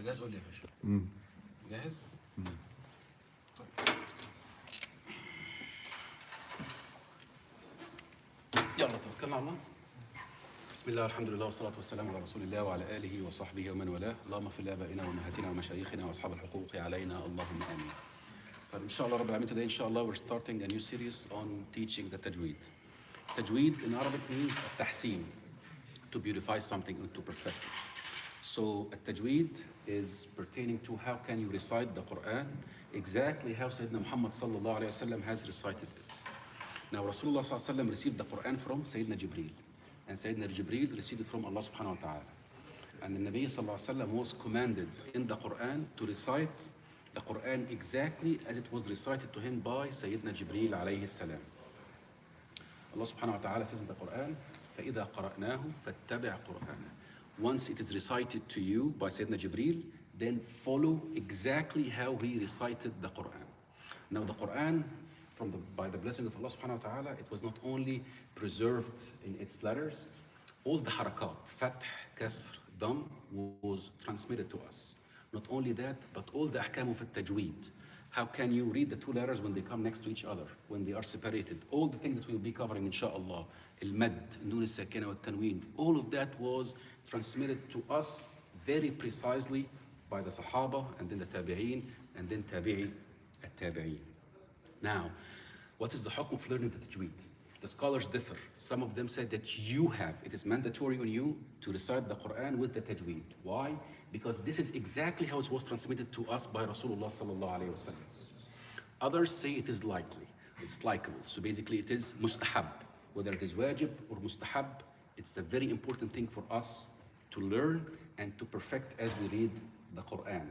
جاهز قول لي يا باشا. جاهز؟ طيب. يلا توكلنا على الله. بسم الله الحمد لله والصلاة والسلام على رسول الله وعلى آله وصحبه ومن والاه. اللهم اغفر لآبائنا وأمهاتنا ومشايخنا وأصحاب الحقوق علينا اللهم آمين. طيب إن شاء الله رب العالمين, today إن شاء الله we're starting a new series on teaching the Tajweed. Tajweed in Arabic means التحسين, to beautify something and to perfect it. So التجويد is pertaining to how can you recite the Quran exactly how Sayyidina Muhammad sallallahu alayhi wa sallam has recited it. Now Rasulullah sallallahu alayhi wa sallam received the Quran from Sayyidina Jibreel, and Sayyidina Jibreel received it from Allah subhanahu wa ta'ala. And the Nabi sallallahu alayhi wa sallam was commanded in the Quran to recite the Quran exactly as it was recited to him by Sayyidina Jibreel alayhi salam. Allah subhanahu wa ta'ala says in the Quran, فَإِذَا قَرَأْنَاهُ فَاتَّبِعْ قُرْآنَهُ. Once it is recited to you by Sayyidina Jibreel, then follow exactly how he recited the Quran. Now the Quran, by the blessing of Allah subhanahu wa ta'ala, it was not only preserved in its letters, all the harakat, fath, kasr, dam, was transmitted to us. Not only that, but all the ahkam of tajweed. How can you read the two letters when they come next to each other, when they are separated? All the things that we will be covering, inshallah, al-mad, nun al-sakina wa tanween, all of that was transmitted to us very precisely by the Sahaba, and then the Tabi'een, and then Tabi'i al-Tabi'een. Now, what is the hukm of learning the Tajweed? The scholars differ. Some of them said that it is mandatory on you to recite the Quran with the Tajweed. Why? Because this is exactly how it was transmitted to us by Rasulullah sallallahu alayhi wa sallam. Others say it is likely, it's likable. So basically it is mustahab. Whether it is wajib or mustahab, it's a very important thing for us to learn and to perfect as we read the Quran.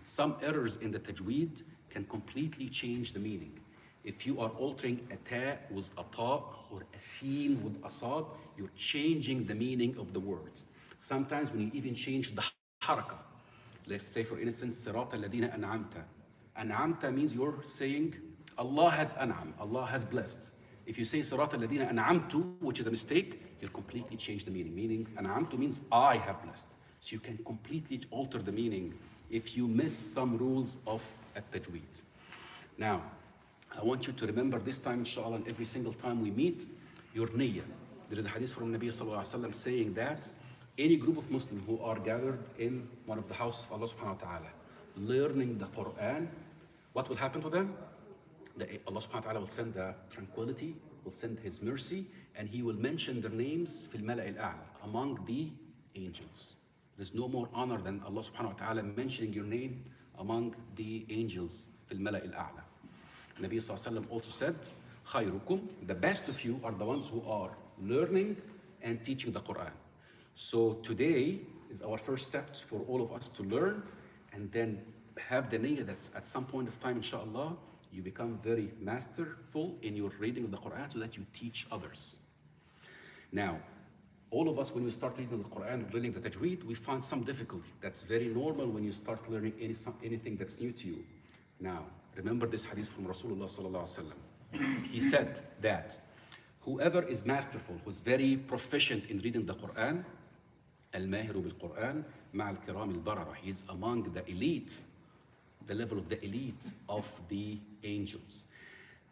Some errors in the Tajweed can completely change the meaning. If you are altering a ta with a ta or a sin with a sad, you're changing the meaning of the word. Sometimes when you even change the haraka, let's say for instance, sirata alladhina an'amta. An'amta means you're saying Allah has an'am, Allah has blessed. If you say sirata alladhina an'amtu, which is a mistake, you'll completely change the meaning. Meaning an'amtu means I have blessed. So you can completely alter the meaning if you miss some rules of at-tajweed. Now, I want you to remember this time, inshallah, and every single time we meet, your niyyah. There is a hadith from Nabi sallallahu alayhi wa sallam saying that any group of Muslims who are gathered in one of the houses of Allah subhanahu wa ta'ala, learning the Quran, what will happen to them? Allah subhanahu wa ta'ala will send the tranquility, will send His mercy, and He will mention their names fil mala' al-a'la, among the angels. There's no more honor than Allah subhanahu wa ta'ala mentioning your name among the angels fil mala' al-a'la. Nabi sallallahu alayhi wa sallam also said, khayrukum, the best of you are the ones who are learning and teaching the Quran. So today is our first step for all of us to learn and then have the niyyah that at some point of time, inshallah, you become very masterful in your reading of the Quran so that you teach others. Now, all of us, when we start reading the Quran, learning the Tajweed, we find some difficulty. That's very normal when you start learning anything that's new to you. Now, remember this hadith from Rasulullah sallallahu alaihi wasallam. He said that whoever is masterful, who's very proficient in reading the Quran, al-mahiru bil-Quran ma'a al-kiram al-barara, he is among the elite, the level of the elite of the angels.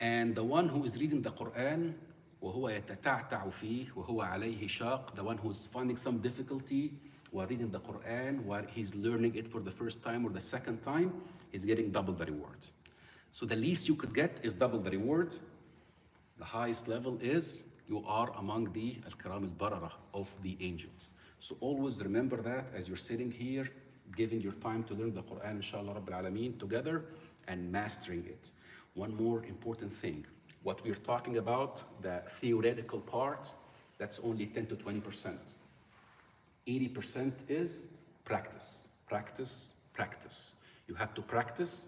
And the one who is reading the Quran, وَهُوَ يَتَتَعْتَعُ فِيهِ وَهُوَ عَلَيْهِ شَاقٍ, the one who is finding some difficulty while reading the Quran, while he's learning it for the first time or the second time, he's getting double the reward. So the least you could get is double the reward. The highest level is you are among the al-kiram al-barara of the angels. So always remember that as you're sitting here, giving your time to learn the Quran, inshallah Rabbil Alameen, together and mastering it. One more important thing, what we're talking about, the theoretical part, that's only 10 to 20%. 80% is practice, practice, practice. You have to practice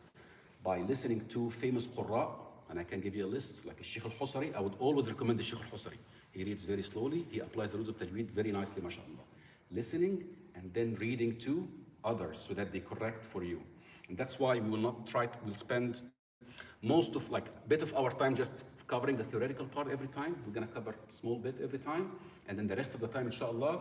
by listening to famous Qurra, and I can give you a list, like Sheikh al-Husari. I would always recommend the Sheikh al-Husari. He reads very slowly, he applies the rules of Tajweed very nicely, mashallah. Listening and then reading to others so that they correct for you. And that's why we will not try to, we'll spend most of, like, a bit of our time just covering the theoretical part every time. We're gonna cover a small bit every time, and then the rest of the time, inshallah,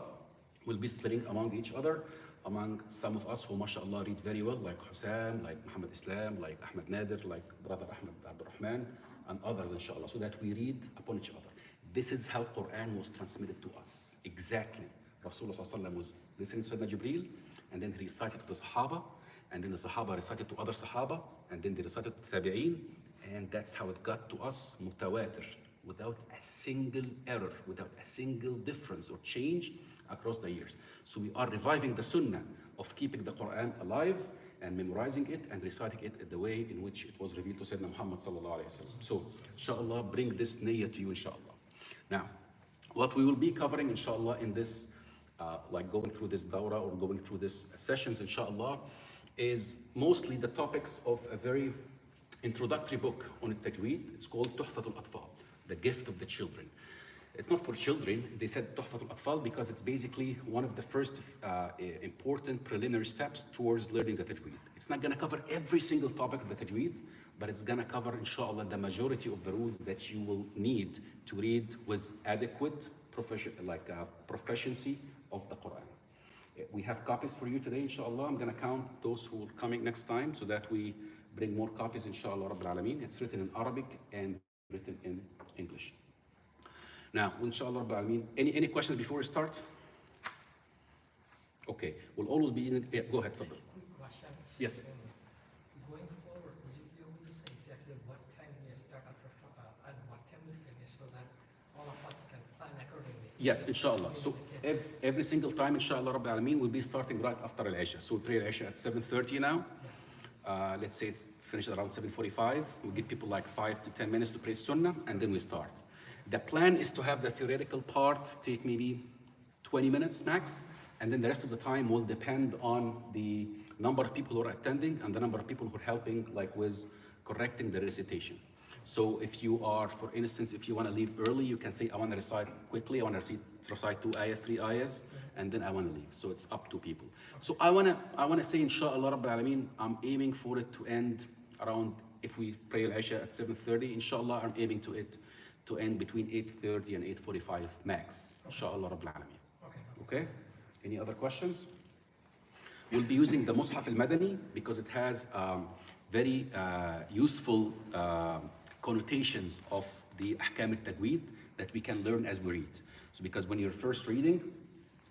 we'll be splitting among each other. among some of us who, mashallah, read very well, like Hussein, like Muhammad Islam, like Ahmed Nadir, like brother Ahmed Abdurrahman, and others, inshallah, so that we read upon each other. This is how Quran was transmitted to us. Exactly. Rasulullah was listening to Sayyidina Jibreel, and then he recited to the Sahaba, and then the Sahaba recited to other Sahaba, and then they recited to Tabi'een, and that's how it got to us, mutawatir, without a single error, without a single difference or change across the years. So we are reviving the sunnah of keeping the Quran alive and memorizing it and reciting it in the way in which it was revealed to Sayyidina Muhammad sallallahu alayhi wa sallam. So, inshallah, bring this niyyah to you, inshallah. Now, what we will be covering, inshallah, in this, like going through this dawrah or going through this sessions, inshallah, is mostly the topics of a very introductory book on Tajweed. It's called Tuhfatul Atfal, the gift of the children. It's not for children. They said Tuhfatul Atfal because it's basically one of the first important preliminary steps towards learning the Tajweed. It's not going to cover every single topic of the Tajweed, but it's going to cover, inshallah, the majority of the rules that you will need to read with adequate proficiency of the Quran. We have copies for you today, inshallah. I'm going to count those who are coming next time so that we bring more copies, inshallah, Rabbil Alameen. It's written in Arabic and written in English. Now, inshallah, Rabbil Alameen, any questions before we start? Okay, we'll always be in, yeah, go ahead, Fadl. Quick question. Yes. Going forward, would you be able to say exactly what time you start and what time you finish so that all of us can plan accordingly? Yes, inshallah. So every single time, inshallah, Rabbil Alameen, we'll be starting right after Al-Isha. So we pray Al-Isha at 7:30 now. Let's say it's finished around 7:45. We'll give people like 5 to 10 minutes to pray Sunnah, and then we start. The plan is to have the theoretical part take maybe 20 minutes max, and then the rest of the time will depend on the number of people who are attending and the number of people who are helping, like with correcting the recitation. So if you are, for instance, if you want to leave early, you can say, I want to recite quickly, I want to recite 2 ayahs, 3 ayahs, and then I want to leave. So it's up to people. So I want to say, inshallah, Rabbil Alameen, I'm aiming for it to end around, if we pray Al-Isha at 7:30, inshallah, I'm aiming to end between 8:30 and 8:45 max, inshallah, Rabbil Alameen. Okay? Any other questions? We'll be using the Mus'haf al-Madani because it has very useful connotations of the Ahkam al-Tajweed that we can learn as we read. So because when you're first reading,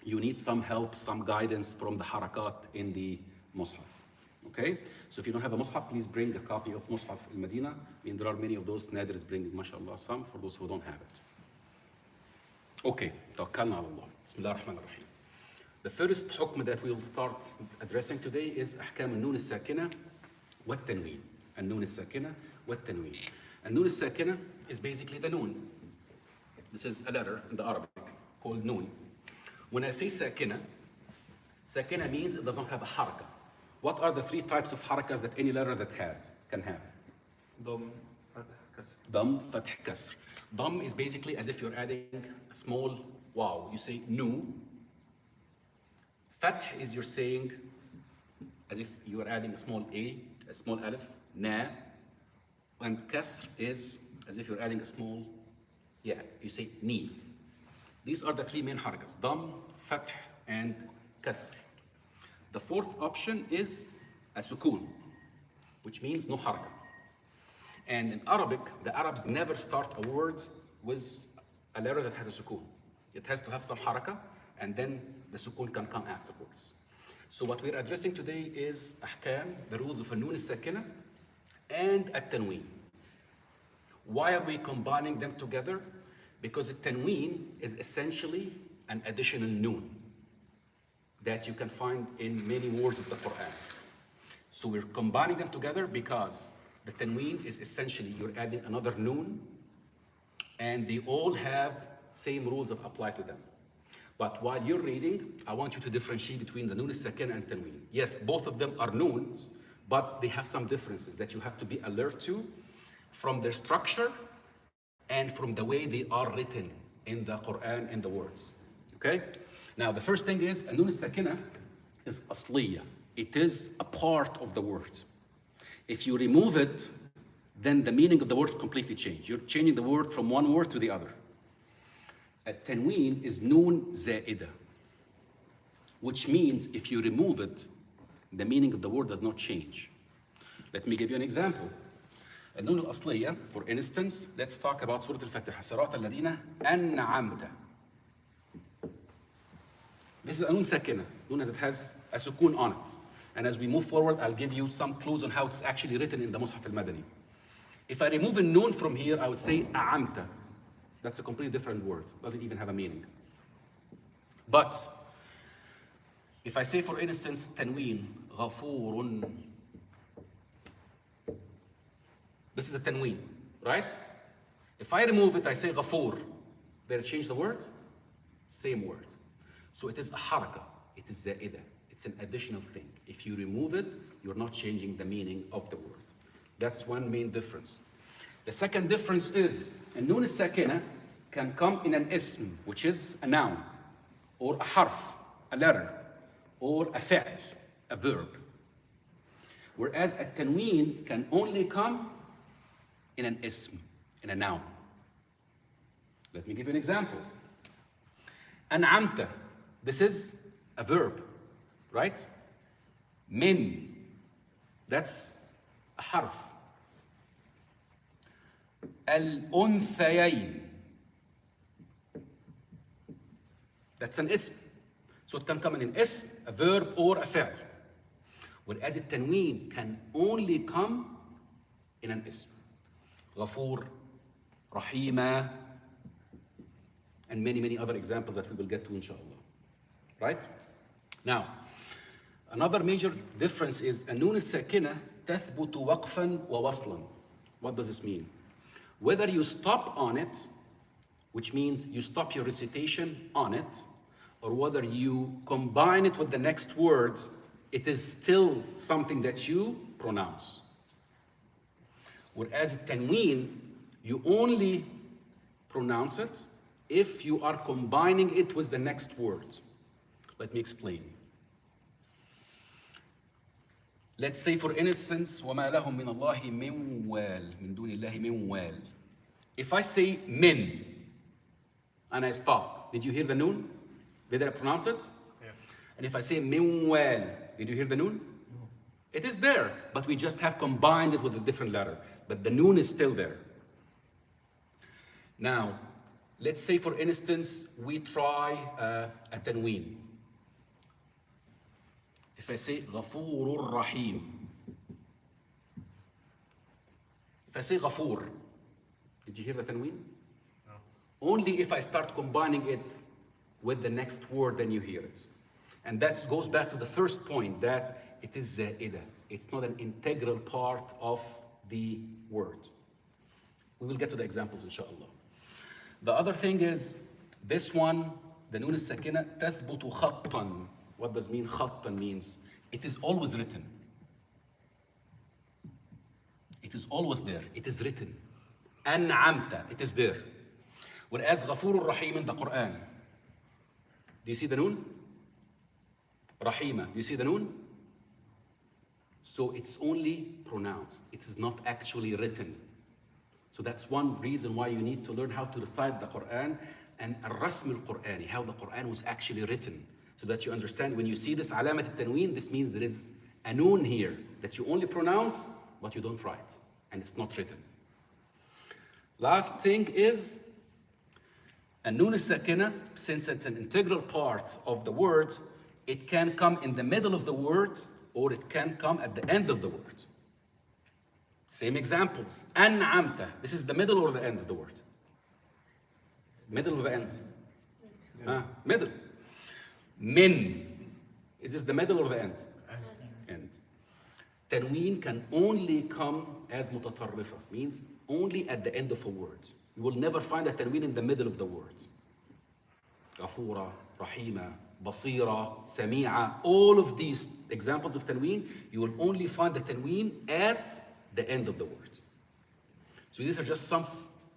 you need some help, some guidance from the harakat in the Mus'haf. Okay? So if you don't have a Mus'haf, please bring a copy of Mus'haf al-Madina. I mean, there are many of those. Nadir is bringing, mashallah, some for those who don't have it. Okay, tawakkalna ala Allah. Bismillah ar-Rahman ar-Rahim. The first hukm that we will start addressing today is Ahkam al-Nun al-Sakina wa al-Tanween. Al-Nun al-Sakina wa al-Tanween. Al-Nun al-Sakina is basically the Noon. This is a letter in the Arabic called Noon. When I say Sakina, Sakina means it does not have a haraka. What are the 3 types of harakas that any letter that can have? Dam, Fath, Kasr. Dam, Fath, Kasr. Dam is basically as if you're adding a small wow. You say nu. Fath is you're saying as if you are adding a small a small alif, na. And Kasr is as if you're adding a small yeah. You say ni. These are the 3 main harakas: Dam, Fath, and Kasr. The 4th option is a sukun, which means no haraka. And in Arabic, the Arabs never start a word with a letter that has a sukun. It has to have some haraka, and then the sukun can come afterwards. So what we're addressing today is ahkam, the rules of al-Nun al-Sakina and al-Tanween. Why are we combining them together? Because al-Tanween is essentially an additional noon that you can find in many words of the Quran. So we're combining them together because the tanween is essentially you're adding another noon, and they all have same rules that apply to them. But while you're reading, I want you to differentiate between the Nun al-Sakina and tanween. Yes, both of them are noons, but they have some differences that you have to be alert to from their structure and from the way they are written in the Quran and the words. Okay? Now, the first thing is, Nun al-Sakina is asliya. It is a part of the word. If you remove it, then the meaning of the word completely changes. You're changing the word from one word to the other. At-Tanween is Nun Za'ida. which means if you remove it, the meaning of the word does not change. Let me give you an example. النون الأصلية, for instance, let's talk about سورة الفاتحة. صراط الذين أنعمت. This is a nun sakina, nun as it has a sukun on it. And as we move forward, I'll give you some clues on how it's actually written in the Mus'haf al-Madani. If I remove a nun from here, I would say a'amta. That's a completely different word. Doesn't even have a meaning. But if I say, for instance, tanween, ghafurun. This is a tanween, right? If I remove it, I say ghafur. Did I change the word? Same word. So it is a haraka. It is za'ida. It's an additional thing. If you remove it, you're not changing the meaning of the word. That's one main difference. The second difference is, a nun sakina can come in an ism, which is a noun, or a harf, a letter, or a fi'l, a verb. Whereas a tanween can only come in an ism, in a noun. Let me give you an example. An'amta, this is a verb, right? Min, that's a harf. Al-unthayayn, that's an ism. So it can come in an ism, a verb, or a fi'l. Whereas a tanween can only come in an ism. Ghafur, Rahima, and many, many other examples that we will get to, inshallah. Right? Now, another major difference is النون الساكنة تثبت وقفا ووصلا. What does this mean? Whether you stop on it, which means you stop your recitation on it, or whether you combine it with the next word, it is still something that you pronounce. Whereas tanween, you only pronounce it if you are combining it with the next word. Let me explain. Let's say, for instance, وَمَا لَهُم مِّنَ اللَّهِ مِن وَالٍ مِن دُونِ اللَّهِ مِن وَالٍ. If I say min, and I stop, did you hear the noon? Did I pronounce it? Yeah. And if I say min wal, did you hear the noon? No. It is there, but we just have combined it with a different letter. But the noon is still there. Now, let's say, for instance, we try a tanween. If I say Ghafurur Rahim, if I say Ghafur, did you hear the tanween? No. Only if I start combining it with the next word, then you hear it. And that goes back to the first point, that it is za'ida. It's not an integral part of the word. We will get to the examples, inshallah. The other thing is, this one, the nun al-sakina, tathbutu khattan. What does mean khattan means? It is always written. It is always there. It is written. An'amta, it is there. Whereas Ghafurur Rahim in the Quran, do you see the noon? Rahima, do you see the noon? So it's only pronounced. It is not actually written. So that's one reason why you need to learn how to recite the Quran and al-rasm al-Qur'ani, how the Quran was actually written, so that you understand when you see this alamat al-tanween, this means there is a noon here that you only pronounce, but you don't write, and it's not written. Last thing is, النون الساكنة, since it's an integral part of the word, it can come in the middle of the word, or it can come at the end of the word. Same examples. An'amta, this is the middle or the end of the word? Middle or the end? Middle. Min, is this the middle or the end? End. Tanween can only come as mutatarrifa, means only at the end of a word. You will never find a tanween in the middle of the word. Ghafura, Rahima, Basira, Sami'a, all of these examples of tanween, you will only find the tanween at the end of the word. So these are just some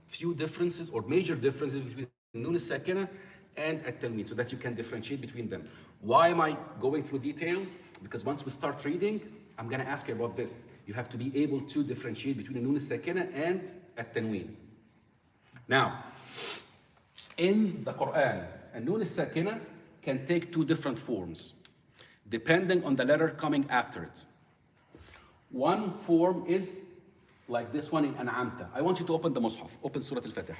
few differences or major differences between nun al-sakina and at-tanween, so that you can differentiate between them. Why am I going through details? Because once we start reading, I'm going to ask you about this. You have to be able to differentiate between nun al-sakina and at-tanween. Now, in the Quran, nun al-sakina can take two different forms, depending on the letter coming after it. One form is like this one in An'amta. I want you to open the Mus'haf, open Surah Al-Fatiha.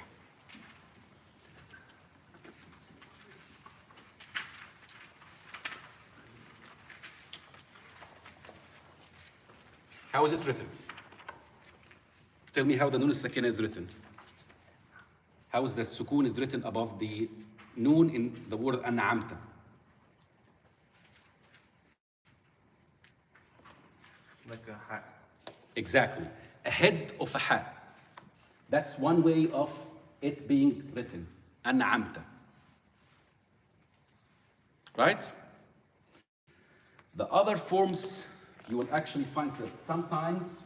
How is it written? Tell me how the Nun al-Sakina is written. How is the Sukun is written above the Nun in the word An'amta? Like a ha. Exactly. Ahead of a ha. That's one way of it being written. An'amta. Right? The other forms, you will actually find that sometimes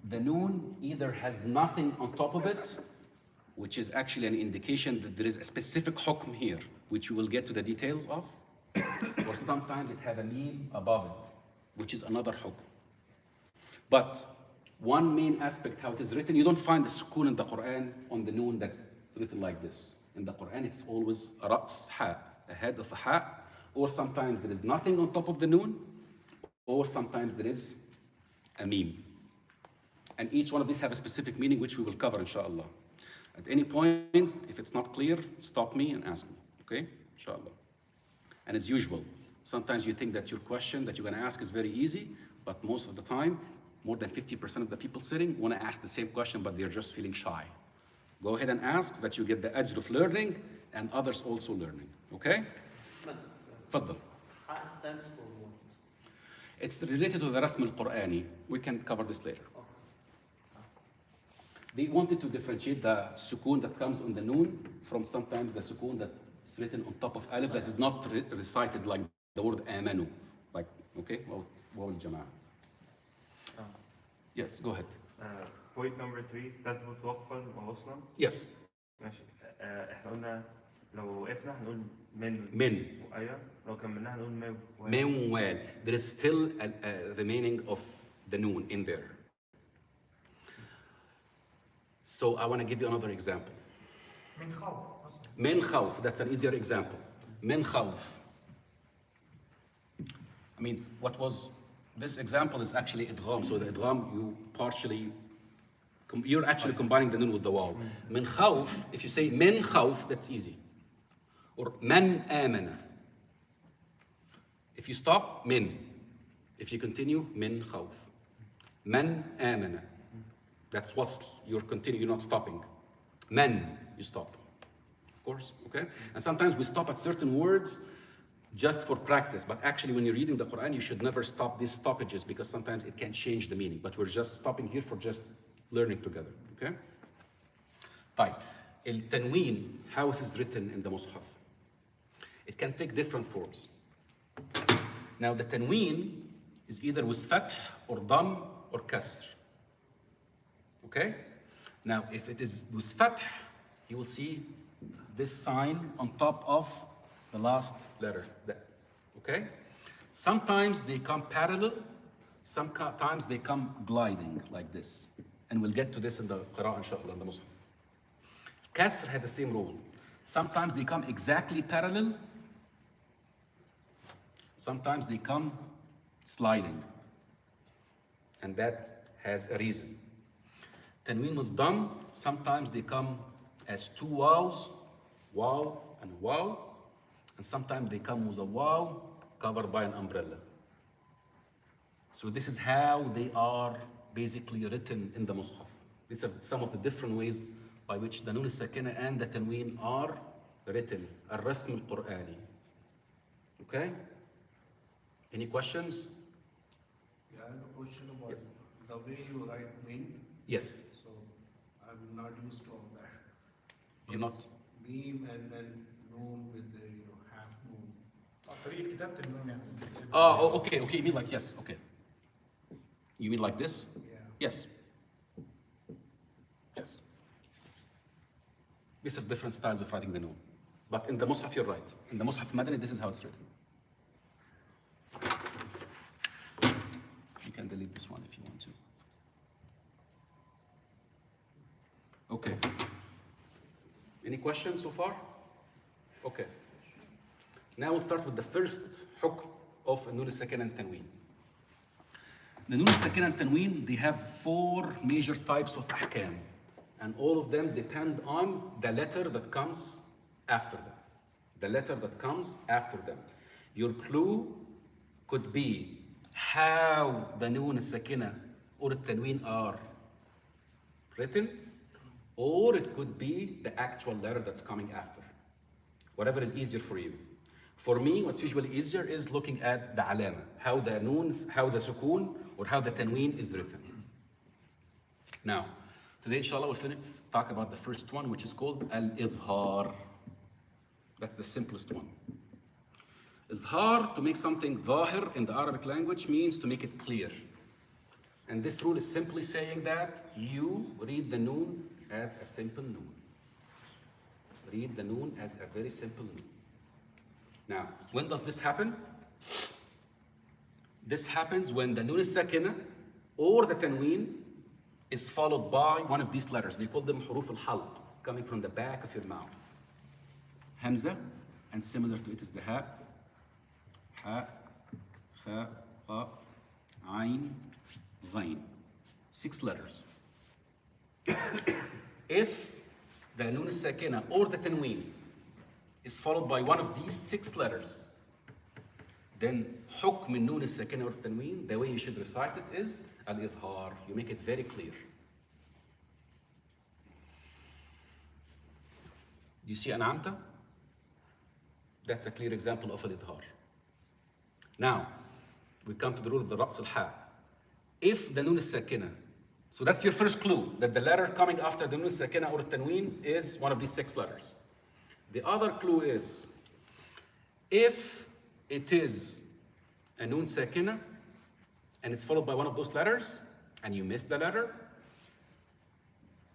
the noon either has nothing on top of it, which is actually an indication that there is a specific hukm here, which you will get to the details of, or sometimes it has a meme above it, which is another hukm. But one main aspect how it is written, you don't find the sukun in the Quran on the noon that's written like this. In the Quran, it's always ra's ha, ahead of a ha, or sometimes there is nothing on top of the noon, or sometimes there is a meme. And each one of these have a specific meaning, which we will cover, inshallah. At any point, if it's not clear, stop me and ask me, okay? Inshallah. And as usual, sometimes you think that your question that you're gonna ask is very easy, but most of the time, more than 50% of the people sitting wanna ask the same question, but they're just feeling shy. Go ahead and ask so that you get the edge of learning and others also learning, okay? Faddal. Ha stands for what? It's related to the Rasm al-Qur'ani. We can cover this later. They wanted to differentiate the sukun that comes on the noon from sometimes the sukun that is written on top of alif that is not recited like the word amanu. Like, okay? Waw al-Jama'ah. Yes, go ahead. Point number 3 تثبت وقفا ووصلا. Yes. ماشي. احنا قلنا لو وقفنا هنقول من. من. ايوه لو كملناها هنقول مو. Meanwhile, there is still a remaining of the noon in there. So I want to give you another example. من خوف أصلاً. من خوف, that's an easier example. من خوف. I mean, what was, this example is actually idgham. So the idgham, you're actually combining the nun with the waw. من خوف, if you say من خوف, that's easy. Or من آمن. If you stop, من. If you continue, من خوف. من آمن. That's wasl. You're continuing, you're not stopping. Man, you stop. Of course, okay? And sometimes we stop at certain words just for practice, but actually when you're reading the Quran, you should never stop these stoppages because sometimes it can change the meaning, but we're just stopping here for just learning together, okay? طيب, التنوين, how it is written in the Mus'haf. It can take different forms. Now the tanween is either with fath or dam or kasr. Okay? Now, if it is with fath, you will see this sign on top of the last letter. Okay? Sometimes they come parallel, sometimes they come gliding like this. And we'll get to this in the Qur'an, inshallah, in the Mus'haf. Kasr has the same rule. Sometimes they come exactly parallel, sometimes they come sliding. And that has a reason. Tanween was done, sometimes they come as two waws, waw and waw, and sometimes they come with a waw covered by an umbrella. So this is how they are basically written in the Mus'haf. These are some of the different ways by which the Nun al-Sakina and the Tanween are written. Al-Rasm al-Qur'ani. Okay? Any questions? Yeah, I have a question about the way you write min. Yes. So I'm not used to all that. You're not? Meme and then noon with the half moon. طريقة كتابة النون يعني. Oh, okay, you mean like, yes, okay. You mean like this? Yeah. Yes. Yes. These are different styles of writing the noon. But in the Mus'haf, you're right. In the Mus'haf Madani, this is how it's written. You can delete this one if you want to. Okay. Any questions so far? Okay. Now we'll start with the first حكم of النون الساكنة and التنوين. The نون الساكنة and التنوين, they have 4 major types of أحكام, and all of them depend on the letter that comes after them. The letter that comes after them. Your clue could be how the نون الساكنة or التنوين are written, or it could be the actual letter that's coming after. Whatever is easier for you. For me, what's usually easier is looking at the علامة, how the noons, how the sukun, or how the tanween is written. Now, today inshallah we'll talk about the first one, which is called al-izhar. That's the simplest one. Izhar, to make something ظاهر in the Arabic language, means to make it clear. And this rule is simply saying that you read the noon as a simple noon. Read the noon as a very simple noon. Now, when does this happen? This happens when the noon al-sakina or the tanween is followed by one of these letters. They call them huruf al-halq, coming from the back of your mouth. Hamza, and similar to it is the ha, ha, kha, qaf, ayn, ghain. 6 letters. If the noon al-sakina or the tanween is followed by one of these 6 letters, then حكم النون الساكنة or التنوين, the way you should recite it is al-izhar. You make it very clear. Do you see أنعمت? That's a clear example of al-izhar. Now, we come to the rule of the رأس الحاء. If the noon الساكنة, so that's your first clue, that the letter coming after the noon الساكنة or التنوين is one of these 6 letters. The other clue is, if it is a noon sakina and it's followed by one of those letters and you miss the letter,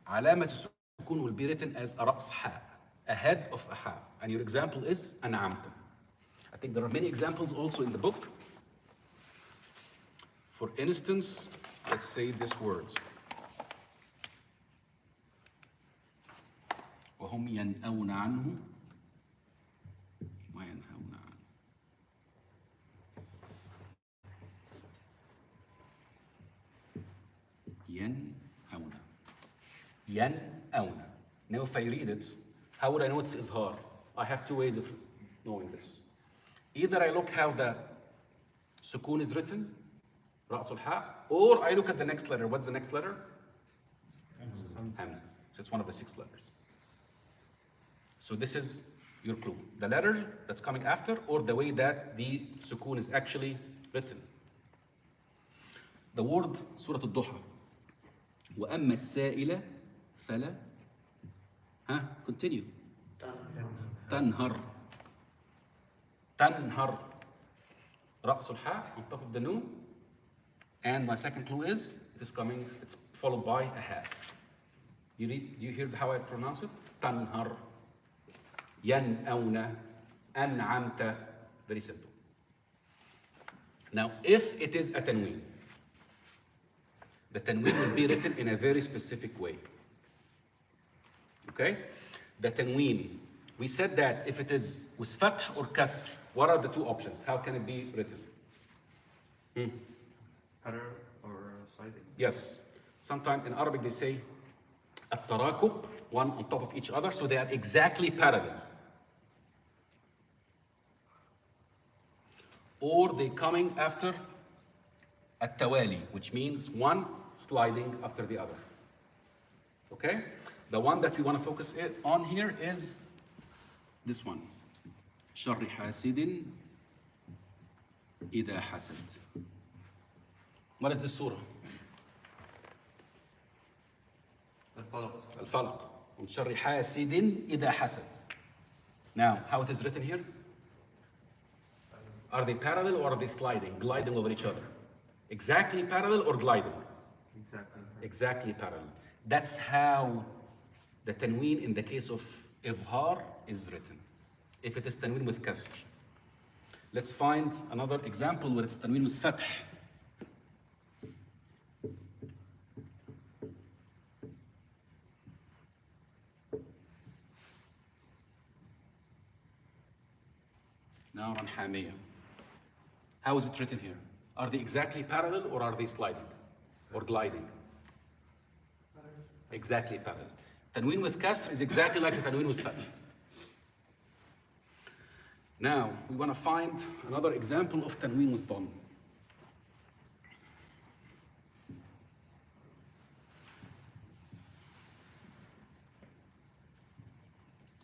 علامة السكون will be written as a رأس حاء, ahead of a ha. And your example is أنعمت. I think there are many examples also in the book. For instance, let's say this word. وهم ينأون عنه ما ينهون عنه. ينأون. ينأون. Now if I read it, how would I know it's izhar? I have 2 ways of knowing this. Either I look how the sukun is written, رأس الحاء, or I look at the next letter. What's the next letter? Hamza. So it's one of the 6 letters. So this is your clue. The letter that's coming after, or the way that the sukun is actually written. The word Surah Al-Duha. وَأَمَّا السَّائِلَ فَلَا. Continue. تنهر. تنهر. رأس الحاء on top of the noon. And my second clue is, it is coming, it's followed by a ha. Do you hear how I pronounce it? تنهر. ينأون. أنعمت. Very simple. Now, if it is a tanween, the tanween will be written in a very specific way. Okay? The tanween, we said that if it is with fath or kasr, what are the 2 options? How can it be written? Parallel or sliding? Yes. Sometimes in Arabic they say التراكب, one on top of each other, so they are exactly parallel. Or they coming after التوالي, which means one sliding after the other. Okay? The one that we want to focus on here is this one. شر حاسد إذا حسد. What is this surah? Al-Falaq. من شر حاسد إذا حسد. Now, how it is written here? Are they parallel or are they sliding, gliding over each other? Exactly parallel or gliding? Exactly. Exactly parallel. That's how the tanween in the case of izhar is written. If it is tanween with kasr. Let's find another example where it's tanween with fath. نارا حامية. How is it written here? Are they exactly parallel or are they sliding or gliding? Exactly parallel. Tanween with kasr is exactly like the tanween with fath. Now, we want to find another example of tanween with dam.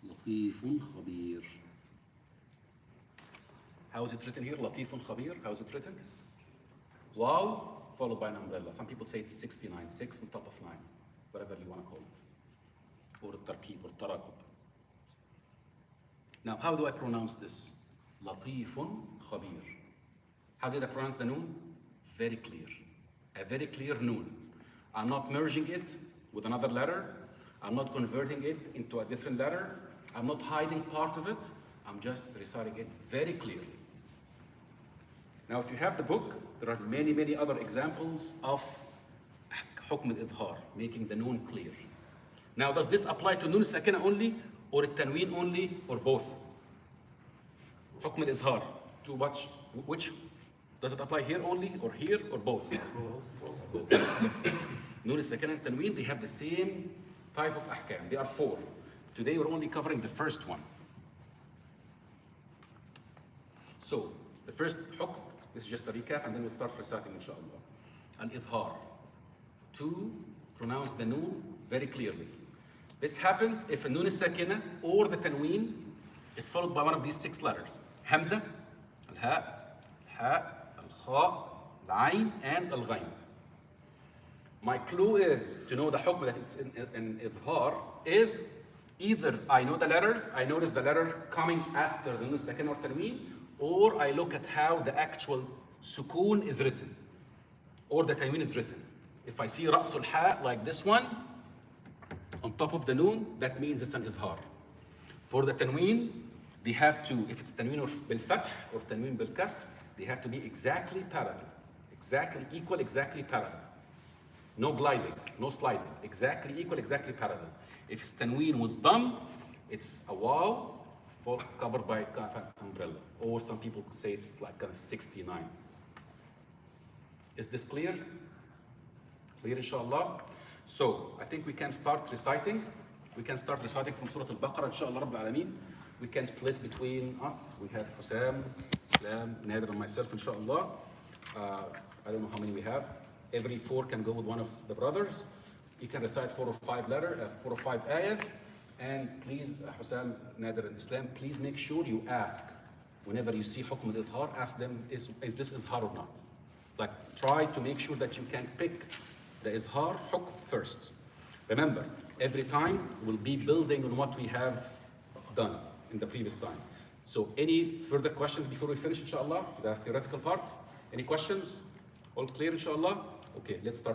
لطيف خبير. How is it written here? لطيف خبير. How is it written? Wow, followed by an umbrella. Some people say it's 69, 6 on top of 9, whatever you want to call it. Or التركيب or التراكب. Now, how do I pronounce this? لطيف خبير. How did I pronounce the noon? Very clear. A very clear noon. I'm not merging it with another letter. I'm not converting it into a different letter. I'm not hiding part of it. I'm just reciting it very clearly. Now, if you have the book, there are many, many other examples of حكم الإظهار, making the noon clear. Now, does this apply to noon sakina only, or التنوين only, or both? حكم الإظهار. To which? Does it apply here only, or here, or both? Both. Yes. Noon sakina and tanween, they have the same type of ahkam. They are 4. Today, we're only covering the first one. So, the first hukm, this is just a recap, and then we'll start reciting, inshallah. Al-Idhar. To pronounce the noon very clearly. This happens if a noon is sakina or the tanween is followed by one of these 6 letters. Hamza, al-ha, al-ha, al-kha, al-ayn, and al-ghayn. My clue is to know the hukm that it's in idhar is either I know the letters, I notice the letter coming after the noon sakina or tanween, or I look at how the actual sukoon is written, or the tanween is written. If I see ra'sul ha like this one, on top of the noon, that means it's an izhar. For the tanween, they have to, if it's tanween bil fath or tanween bil kasr, they have to be exactly parallel. Exactly equal, exactly parallel. No gliding, no sliding. Exactly equal, exactly parallel. If it's tanween with dam, it's a waw, covered by kind of an umbrella. Or some people say it's like kind of 69. Is this clear? Clear, inshallah? So, I think we can start reciting. We can start reciting from Surah Al-Baqarah, inshallah, Rabbil Alameen. We can split between us. We have Hussam, Islam, Nader, and myself, inshallah. I don't know how many we have. Every 4 can go with one of the brothers. You can recite 4 or 5 ayahs. And please, Hussam, Nader, and Islam, please make sure you ask, whenever you see hukm al-idhar, ask them, is this izhar or not? Like, try to make sure that you can pick the izhar hukm first. Remember, every time we'll be building on what we have done in the previous time. So any further questions before we finish, inshallah, the theoretical part? Any questions? All clear, inshallah? Okay, let's start.